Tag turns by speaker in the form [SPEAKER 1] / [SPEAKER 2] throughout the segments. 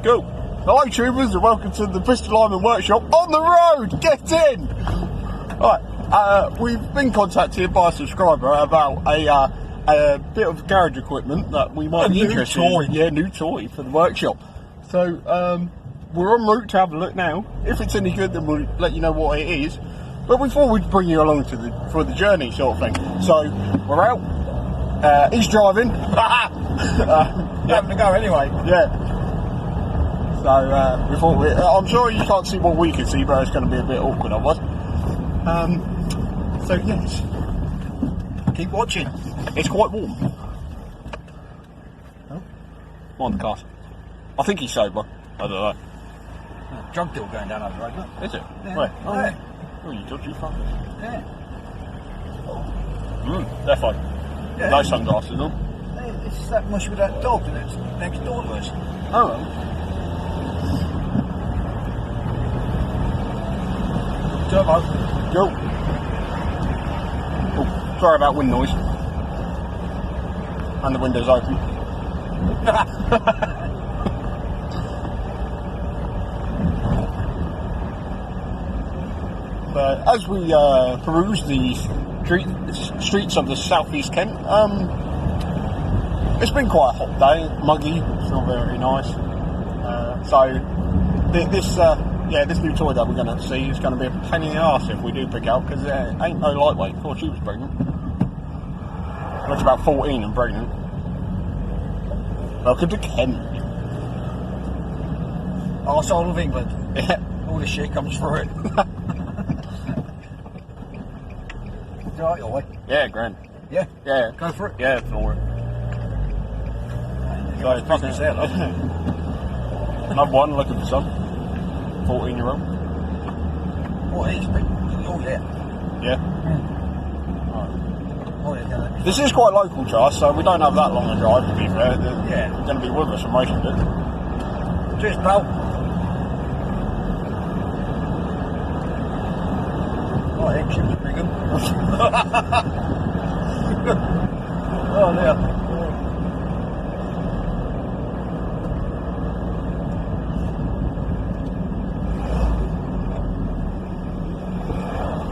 [SPEAKER 1] Cool. Hello, tubers, and welcome to the Bristol Iron Workshop on the road. Get in. Right, we've been contacted by a subscriber about a bit of garage equipment that we might be interested in. Yeah, new toy for the workshop. So we're en route to have a look now. If it's any good, then we'll let you know what it is. But before we bring you along for the journey, sort of thing. So we're out. He's driving. Having to go anyway. Yeah. So I'm sure you can't see what we can see, but it's going to be a bit awkward of us. So yes, keep watching. It's quite warm. Oh, on the car. I think he's sober. I don't know.
[SPEAKER 2] Drug deal going down over the road, look.
[SPEAKER 1] Is it?
[SPEAKER 2] Yeah.
[SPEAKER 1] Where?
[SPEAKER 2] Oh, yeah.
[SPEAKER 1] Oh, you dodgy fuckers.
[SPEAKER 2] Yeah.
[SPEAKER 1] They're fine.
[SPEAKER 2] Yeah.
[SPEAKER 1] No sunglasses on.
[SPEAKER 2] It's that mush with that dog that's next door to us.
[SPEAKER 1] Oh.
[SPEAKER 2] Turbo.
[SPEAKER 1] Go. Oh, sorry about wind noise. And the window's open. But as we peruse the streets of the southeast Kent, it's been quite a hot day, muggy, it's not very nice. So this new toy that we're going to see is going to be a pain in the arse if we do pick out, because it ain't no lightweight. Thought she was pregnant. Looks about 14 and pregnant. Welcome to Kent.
[SPEAKER 2] Arsehole of England.
[SPEAKER 1] Yeah.
[SPEAKER 2] All this shit comes through it. Right, your way.
[SPEAKER 1] Yeah, grand.
[SPEAKER 2] Yeah?
[SPEAKER 1] Yeah.
[SPEAKER 2] Go for it.
[SPEAKER 1] Yeah, for it.
[SPEAKER 2] Guys, business there, love.
[SPEAKER 1] Another one looking for some. 14-year-old.
[SPEAKER 2] Oh, he's big. Oh, yeah.
[SPEAKER 1] Yeah.
[SPEAKER 2] Oh, yeah.
[SPEAKER 1] This is quite local to us, so we don't have that long a drive, to be fair.
[SPEAKER 2] Yeah.
[SPEAKER 1] They're going to be with us for most of it.
[SPEAKER 2] Cheers, pal. Oh, I think she was big. Oh, yeah.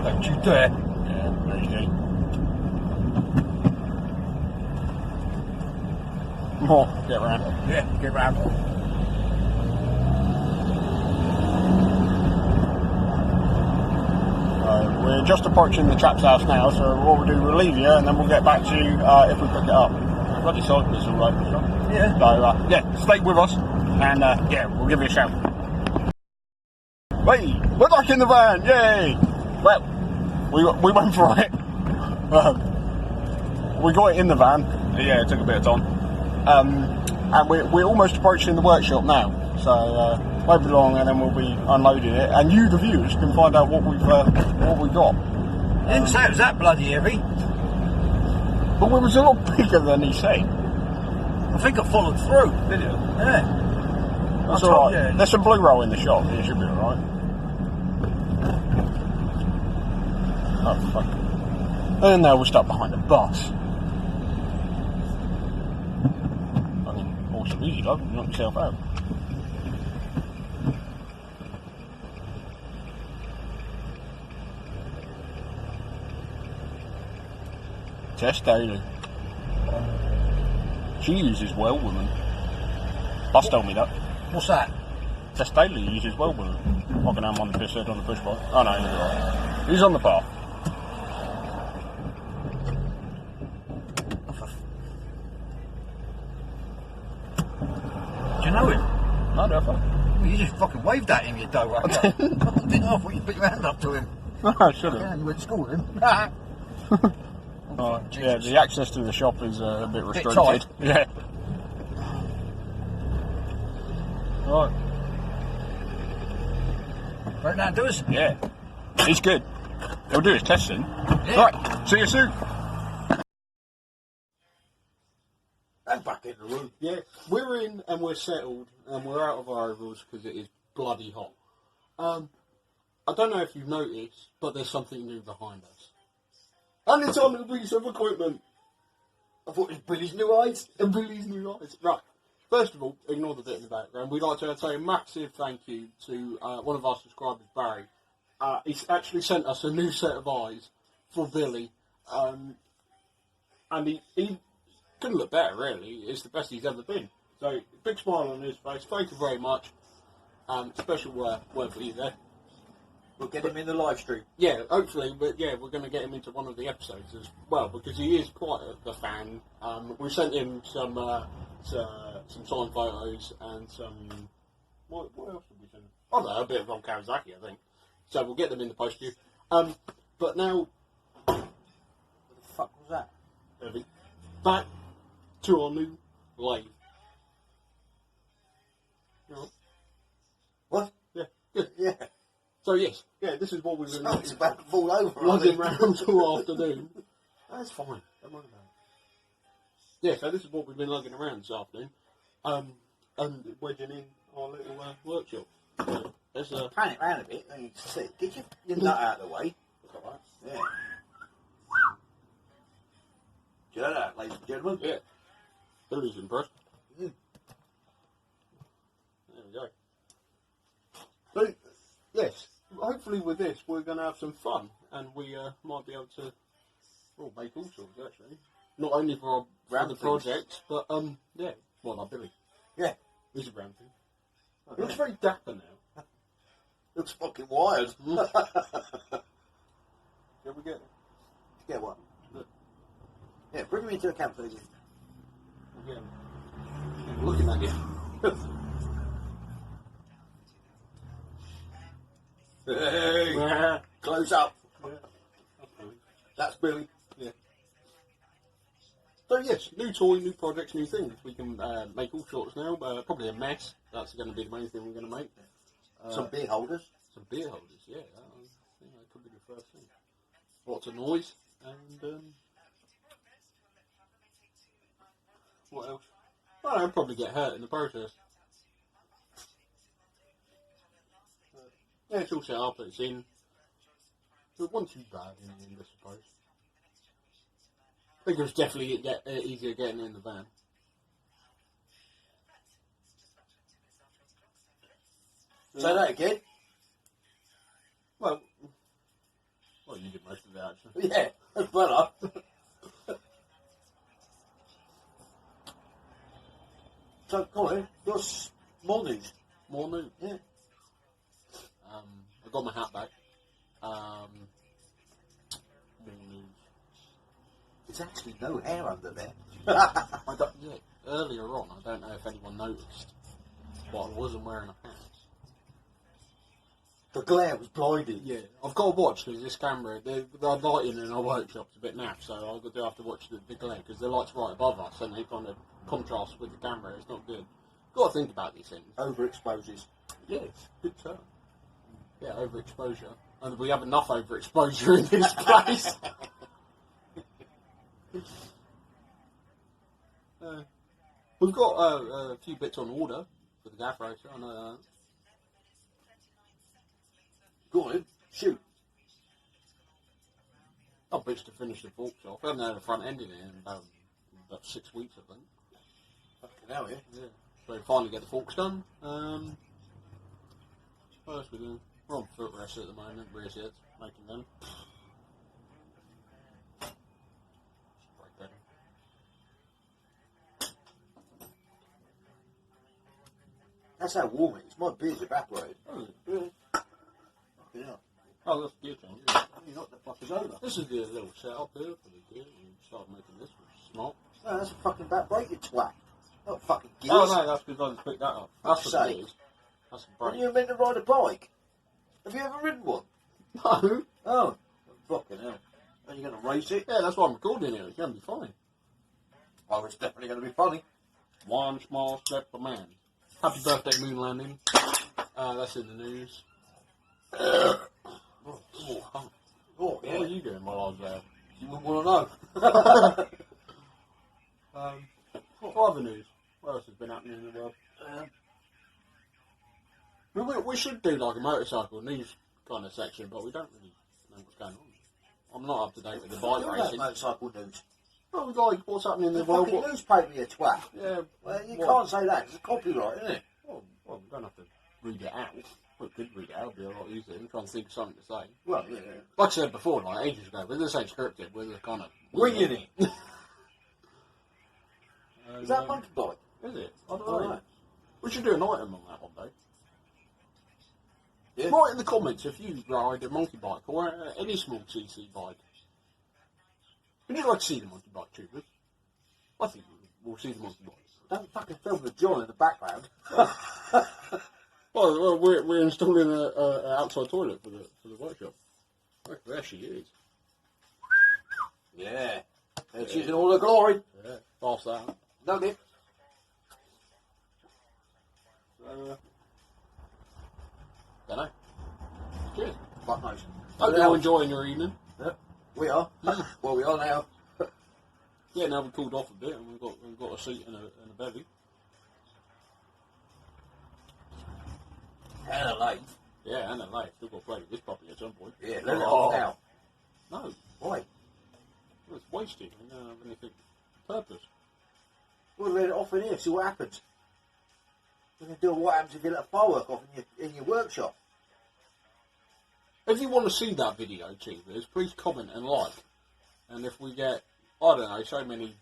[SPEAKER 2] Don't you dare.
[SPEAKER 1] Yeah, very good. More, get round.
[SPEAKER 2] Yeah, get round.
[SPEAKER 1] We're just approaching the chap's house now, so what we'll do, we'll leave you and then we'll get back to you if we pick it up. Bloody cyclists all over the shop.
[SPEAKER 2] Yeah.
[SPEAKER 1] So, stay with us and, we'll give you a shout. Hey, we're back in the van, yay! Well, we went for it. We got it in the van. Yeah, it took a bit of time. And we're almost approaching the workshop now. So, won't be long and then we'll be unloading it. And you, the viewers, can find out what we've got.
[SPEAKER 2] You didn't say it was that bloody heavy.
[SPEAKER 1] But it was a lot bigger than he said.
[SPEAKER 2] I think I followed through.
[SPEAKER 1] Did you?
[SPEAKER 2] Yeah.
[SPEAKER 1] That's alright. Yeah. There's some blue roll in the shop. It should be alright. Oh, fuck. And now we're stuck behind a bus. I mean, awesome easy, love. You knock yourself out. Tess Daly. She uses well women. Bus told me that.
[SPEAKER 2] What's that?
[SPEAKER 1] Tess Daly uses well women. I can have on the piss head on the push bike. Oh no, he's alright. He's on the path.
[SPEAKER 2] Do you know him?
[SPEAKER 1] No, definitely.
[SPEAKER 2] Well, you just fucking waved at him, you dough racker. I didn't know if you put your hand up to him.
[SPEAKER 1] No, I should have.
[SPEAKER 2] Yeah, you went to school with him.
[SPEAKER 1] Oh, yeah, the access to the shop is a bit restricted.
[SPEAKER 2] tight.
[SPEAKER 1] Yeah. Right.
[SPEAKER 2] Right now, do us?
[SPEAKER 1] Yeah. He's good. He'll do his testing.
[SPEAKER 2] Yeah.
[SPEAKER 1] Right. See you soon.
[SPEAKER 2] And back in the room.
[SPEAKER 1] Yeah, we're in and we're settled and we're out of our overalls because it is bloody hot. I don't know if you've noticed, but there's something new behind us. And it's on a piece of equipment. I thought it was Billy's new eyes. And Billy's new eyes. Right. First of all, ignore the bit in the background. We'd like to say a massive thank you to one of our subscribers, Barry. He's actually sent us a new set of eyes for Billy. And he couldn't look better, really. It's the best he's ever been. So, big smile on his face. Thank you very much. Special word for you there.
[SPEAKER 2] We'll get him in the live stream.
[SPEAKER 1] Yeah, hopefully, but yeah, we're going to get him into one of the episodes as well, because he is quite a fan. We sent him some signed photos and some... What else did we send him? I don't know, a bit of Ron Kawasaki, I think. So we'll get them in the post to you. But now...
[SPEAKER 2] What the fuck was that?
[SPEAKER 1] Back to our new lathe.
[SPEAKER 2] What?
[SPEAKER 1] Yeah.
[SPEAKER 2] Yeah.
[SPEAKER 1] So yes, this is what we've been
[SPEAKER 2] It's about to fall over.
[SPEAKER 1] lugging round all afternoon.
[SPEAKER 2] That's fine. Don't worry about
[SPEAKER 1] Yeah, so this is what we've been lugging around this afternoon. And wedging in our little workshop. There's a...
[SPEAKER 2] Pan it round a bit and you see. Get your nut out of the way.
[SPEAKER 1] That's all right.
[SPEAKER 2] Yeah. Do you know that, ladies and gentlemen?
[SPEAKER 1] Yeah. Billy's impressed.
[SPEAKER 2] Mm.
[SPEAKER 1] There we go. So, yes, hopefully with this we're going to have some fun, and we might be able to make all sorts, actually. Not only for our other projects, but, yeah, well, like Billy.
[SPEAKER 2] Yeah.
[SPEAKER 1] He's a brown thing. He looks very dapper now.
[SPEAKER 2] Looks fucking wired.
[SPEAKER 1] Shall we get it?
[SPEAKER 2] Get what?
[SPEAKER 1] Look.
[SPEAKER 2] Yeah, bring him into the camp, please.
[SPEAKER 1] We'll get him. Looking at you.
[SPEAKER 2] Hey! Close up.
[SPEAKER 1] Yeah.
[SPEAKER 2] That's Billy.
[SPEAKER 1] Yeah. So yes, new toy, new projects, new things. We can make all sorts now. Probably a mess. That's going to be the main thing we're going to make.
[SPEAKER 2] Some beer holders.
[SPEAKER 1] Some beer holders, yeah. That could be the first thing. Lots of noise and what else? Well, I'll probably get hurt in the process. Yeah, it's all set up. It's in. It wasn't too bad in the end, I suppose. I think it was definitely easier getting in the van.
[SPEAKER 2] Say that again.
[SPEAKER 1] Well, you did most of it, actually.
[SPEAKER 2] Yeah, that's better. So, Colin, what's more news?
[SPEAKER 1] More news.
[SPEAKER 2] Yeah.
[SPEAKER 1] I got my hat back. More news.
[SPEAKER 2] There's actually no hair under there.
[SPEAKER 1] Earlier on, I don't know if anyone noticed, but I wasn't wearing a hat.
[SPEAKER 2] The glare was blinding.
[SPEAKER 1] Yeah, I've got to watch because this camera, the lighting in our workshop's a bit naff, so I do have to watch the glare because the light's right above us and they kind of contrast with the camera. It's not good. Got to think about these things.
[SPEAKER 2] Overexposures.
[SPEAKER 1] Yeah, it's a good term. Yeah, overexposure, and we have enough overexposure in this place. We've got a few bits on order for the gaff racer. I know that.
[SPEAKER 2] Go on, shoot.
[SPEAKER 1] I've bitched to finish the forks off. I haven't had a front end in it in about 6 weeks, I think.
[SPEAKER 2] Fucking hell, yeah.
[SPEAKER 1] Yeah. So finally get the forks done. What else we doing? We're on footrest at the moment, rear sets, making them.
[SPEAKER 2] That's how warm it is. My beer's evaporated.
[SPEAKER 1] Oh, really?
[SPEAKER 2] Yeah.
[SPEAKER 1] Oh, that's good, John.
[SPEAKER 2] Yeah. You knocked the fuckers over.
[SPEAKER 1] This is the little setup here for the gear. We started making this, which is smart.
[SPEAKER 2] No, that's a fucking back brake, you twat. Not fucking gears.
[SPEAKER 1] Oh, no, that's because I just picked that up. That's
[SPEAKER 2] Fuck's
[SPEAKER 1] what
[SPEAKER 2] sake.
[SPEAKER 1] it is. That's a
[SPEAKER 2] When
[SPEAKER 1] brake.
[SPEAKER 2] you were meant to ride a bike. Have you ever ridden one?
[SPEAKER 1] No.
[SPEAKER 2] Oh. Fucking hell. Are you going to race it?
[SPEAKER 1] Yeah, that's why I'm recording it. It's going to be funny.
[SPEAKER 2] Oh, it's definitely going to be funny.
[SPEAKER 1] One small step for man. Happy birthday, moon landing. That's in the news.
[SPEAKER 2] Oh,
[SPEAKER 1] What
[SPEAKER 2] yeah.
[SPEAKER 1] were you doing while I was there?
[SPEAKER 2] You wouldn't want to know.
[SPEAKER 1] What other news? What else has been happening in the world? We should do like a motorcycle news kind of section, but we don't really know what's going on. I'm not up to date with the bike
[SPEAKER 2] You're about
[SPEAKER 1] racing.
[SPEAKER 2] motorcycle news.
[SPEAKER 1] Oh, like what's happening in the
[SPEAKER 2] The
[SPEAKER 1] world?
[SPEAKER 2] fucking newspaper, you twat.
[SPEAKER 1] Yeah.
[SPEAKER 2] Well, you
[SPEAKER 1] what?
[SPEAKER 2] can't say that. It's a copyright, isn't it?
[SPEAKER 1] Well, we don't have to read it out. Well, we could read it out, it'd be a lot easier. I'm trying to think of something to say.
[SPEAKER 2] Well, yeah.
[SPEAKER 1] Like I said before, like ages ago, we're the same scripted, we're the kind of...
[SPEAKER 2] Winging it.
[SPEAKER 1] And,
[SPEAKER 2] Is that monkey bike?
[SPEAKER 1] Is it? I don't
[SPEAKER 2] Oh,
[SPEAKER 1] know.
[SPEAKER 2] right.
[SPEAKER 1] We should do an item on that one day.
[SPEAKER 2] Yeah.
[SPEAKER 1] Write in the comments if you ride a monkey bike or any small CC bike. Would you like to see the monkey bike, Troopers? I think we'll see the monkey bike.
[SPEAKER 2] Don't fucking film the John in the background.
[SPEAKER 1] Well, we're installing an outside toilet for the workshop. Oh, there she is.
[SPEAKER 2] Yeah. And she's in all her glory.
[SPEAKER 1] Yeah, pass that.
[SPEAKER 2] No dip.
[SPEAKER 1] Don't know. Cheers.
[SPEAKER 2] Fuck knows.
[SPEAKER 1] Hope you're enjoying your evening.
[SPEAKER 2] Yeah. We are. Well, we are now.
[SPEAKER 1] Yeah, now we've cooled off a bit and we've got a seat and a bevy.
[SPEAKER 2] And a late.
[SPEAKER 1] Yeah, and a light. Still got to play with this puppy at some point.
[SPEAKER 2] Yeah, let it off now.
[SPEAKER 1] No,
[SPEAKER 2] Why?
[SPEAKER 1] well, it's wasted. We don't have anything purpose.
[SPEAKER 2] We'll let it off in here, see what happens. We're going to do what happens if you let a firework off in your workshop.
[SPEAKER 1] If you want to see that video, Cheevers, please comment and like. And if we get, I don't know, so many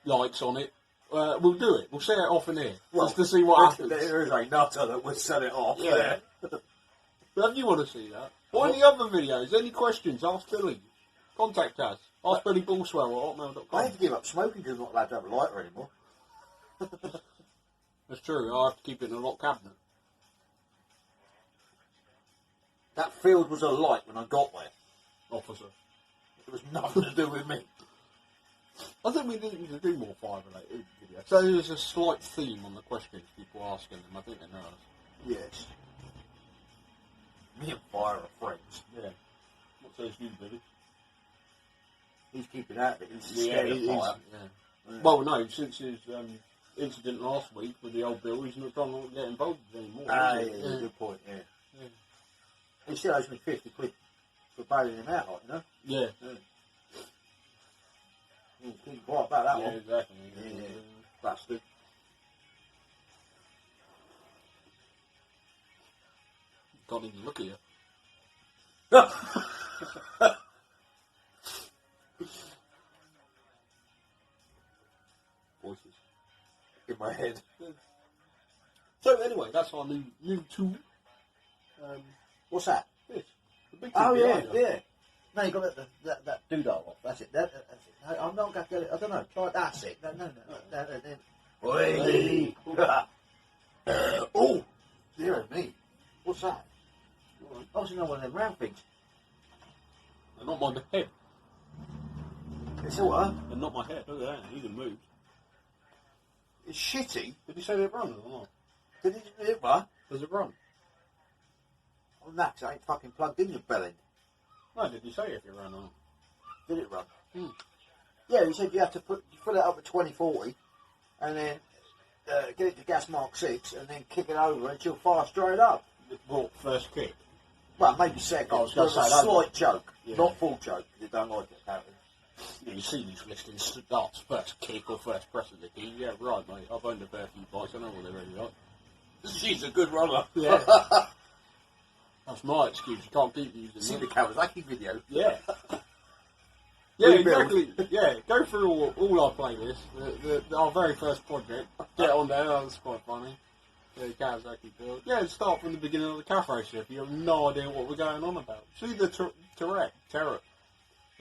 [SPEAKER 1] likes on it, we'll do it. We'll set it off in here. Just to see what happens.
[SPEAKER 2] There is a nutter that would set it off.
[SPEAKER 1] Yeah. But if you want to see that, or any other videos, any questions, ask Billy. Contact us. Ask Billy Ballswell at
[SPEAKER 2] I
[SPEAKER 1] hotmail.com.
[SPEAKER 2] had to give up smoking because I'm not allowed to have a lighter anymore.
[SPEAKER 1] That's true. I have to keep it in a locked cabinet.
[SPEAKER 2] That field was alight when I got there.
[SPEAKER 1] Officer.
[SPEAKER 2] It was nothing to do with me.
[SPEAKER 1] I think we need to do more fire-related videos. So there's a slight theme on the questions people are asking them. I think they know us.
[SPEAKER 2] Yes. Me and fire are friends.
[SPEAKER 1] Yeah. What says you, Billy?
[SPEAKER 2] He's keeping out of it. He's scared of fire.
[SPEAKER 1] Yeah. Well, no, since his incident last week with the old Bill, he's not trying to get involved anymore.
[SPEAKER 2] Ah,
[SPEAKER 1] is
[SPEAKER 2] yeah,
[SPEAKER 1] he?
[SPEAKER 2] good point, yeah. He still owes me 50 quid for bailing him out, like, you know?
[SPEAKER 1] Yeah.
[SPEAKER 2] He's keeping quiet about that
[SPEAKER 1] Yeah,
[SPEAKER 2] one.
[SPEAKER 1] exactly.
[SPEAKER 2] Yeah.
[SPEAKER 1] Bastard. Can't even look at you. Voices.
[SPEAKER 2] In my head.
[SPEAKER 1] So anyway, that's our new tool.
[SPEAKER 2] What's that?
[SPEAKER 1] This. The big
[SPEAKER 2] Oh,
[SPEAKER 1] thing
[SPEAKER 2] yeah,
[SPEAKER 1] behind it.
[SPEAKER 2] yeah. No, you got that doodah off. That's it. That's it. No, I'm not going to get it. I don't know. Try it. That's it. No. Oi. Oh, dear me. What's that? Obviously not one of them round things.
[SPEAKER 1] And not my head.
[SPEAKER 2] It's all right.
[SPEAKER 1] And not my head. Look at that. He even moved.
[SPEAKER 2] It's shitty.
[SPEAKER 1] Did you say they run or not?
[SPEAKER 2] Did it run?
[SPEAKER 1] Does it run?
[SPEAKER 2] Oh, no, 'cause it ain't fucking plugged in your belly.
[SPEAKER 1] No, did you say if it ran or not?
[SPEAKER 2] Did it run?
[SPEAKER 1] Hmm.
[SPEAKER 2] Yeah, he said you have to fill it up at 2040 and then get it to gas mark 6 and then kick it over and she'll fire straight up.
[SPEAKER 1] Well, first kick.
[SPEAKER 2] Well, maybe second.
[SPEAKER 1] I was gonna
[SPEAKER 2] There's a
[SPEAKER 1] say that.
[SPEAKER 2] slight choke.
[SPEAKER 1] Yeah.
[SPEAKER 2] Not full choke, because they don't like it, apparently.
[SPEAKER 1] Yeah, you see these listings, starts first kick or first press of the key. Yeah, right, mate. I've owned a fair few bikes. I know what they're really like.
[SPEAKER 2] She's a good runner.
[SPEAKER 1] Yeah. That's my excuse. You can't keep using
[SPEAKER 2] See
[SPEAKER 1] them.
[SPEAKER 2] the Kawasaki video.
[SPEAKER 1] Yeah. Yeah, exactly. Yeah, go through all our playlists. Our very first project. Get on there. That's quite funny. The Kawasaki build. Yeah, start from the beginning of the calf racer if you have no idea what we're going on about. See the Terror.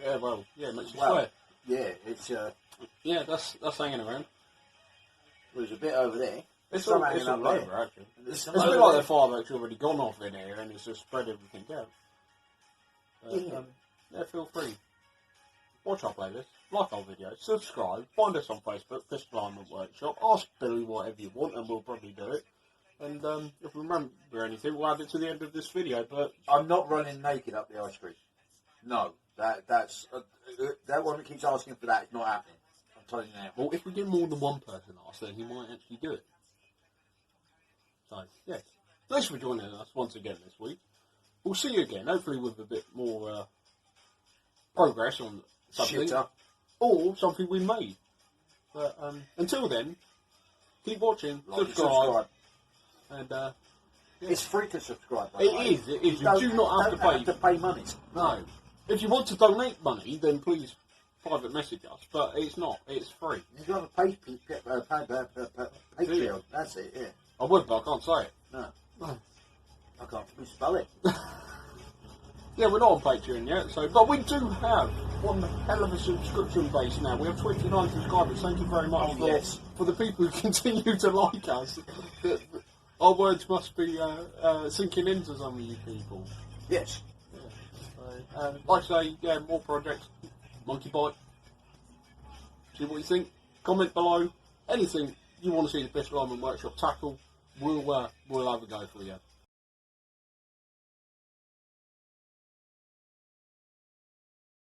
[SPEAKER 1] Yeah, well, yeah, it makes you swear.
[SPEAKER 2] Yeah, it's
[SPEAKER 1] Yeah, that's hanging around.
[SPEAKER 2] there's a bit over there.
[SPEAKER 1] It's
[SPEAKER 2] Some
[SPEAKER 1] all
[SPEAKER 2] hanging up there.
[SPEAKER 1] over, actually.
[SPEAKER 2] There's
[SPEAKER 1] It's
[SPEAKER 2] some
[SPEAKER 1] a bit
[SPEAKER 2] over
[SPEAKER 1] like
[SPEAKER 2] there.
[SPEAKER 1] the fireworks already gone off in here and it's just spread everything out. Yeah, feel free. Watch our playlist, like our videos, subscribe, find us on Facebook, Pistol Alignment Workshop, ask Billy whatever you want and we'll probably do it. And if we remember anything, we'll add it to the end of this video, but...
[SPEAKER 2] I'm not running naked up the high street. No, that's that one that keeps asking for that is not happening. I'm telling you now.
[SPEAKER 1] Well, if we get more than one person ask, then he might actually do it. So, yeah. Thanks for joining us once again this week. We'll see you again, hopefully with a bit more progress on something.
[SPEAKER 2] Shitter.
[SPEAKER 1] or something we made. But until then, keep watching,
[SPEAKER 2] Like and
[SPEAKER 1] subscribe. And yeah.
[SPEAKER 2] It's free to subscribe. By the way.
[SPEAKER 1] It is. You do not have
[SPEAKER 2] to pay money.
[SPEAKER 1] No. If you want to donate money, then please private message us. But it's not. It's free.
[SPEAKER 2] You've got to pay Patreon. That's it. Yeah.
[SPEAKER 1] I would, but I can't say it.
[SPEAKER 2] No. I can't spell it.
[SPEAKER 1] Yeah, we're not on Patreon yet, but we do have one hell of a subscription base now. We have 29 subscribers. Thank you very much for the people who continue to like us. Our words must be sinking into some of you people.
[SPEAKER 2] Yes.
[SPEAKER 1] Yeah. Like I say, yeah, more projects. Monkey Bite. See what you think. Comment below. Anything you want to see the Bristol Iron Workshop tackle, we'll have a go for you.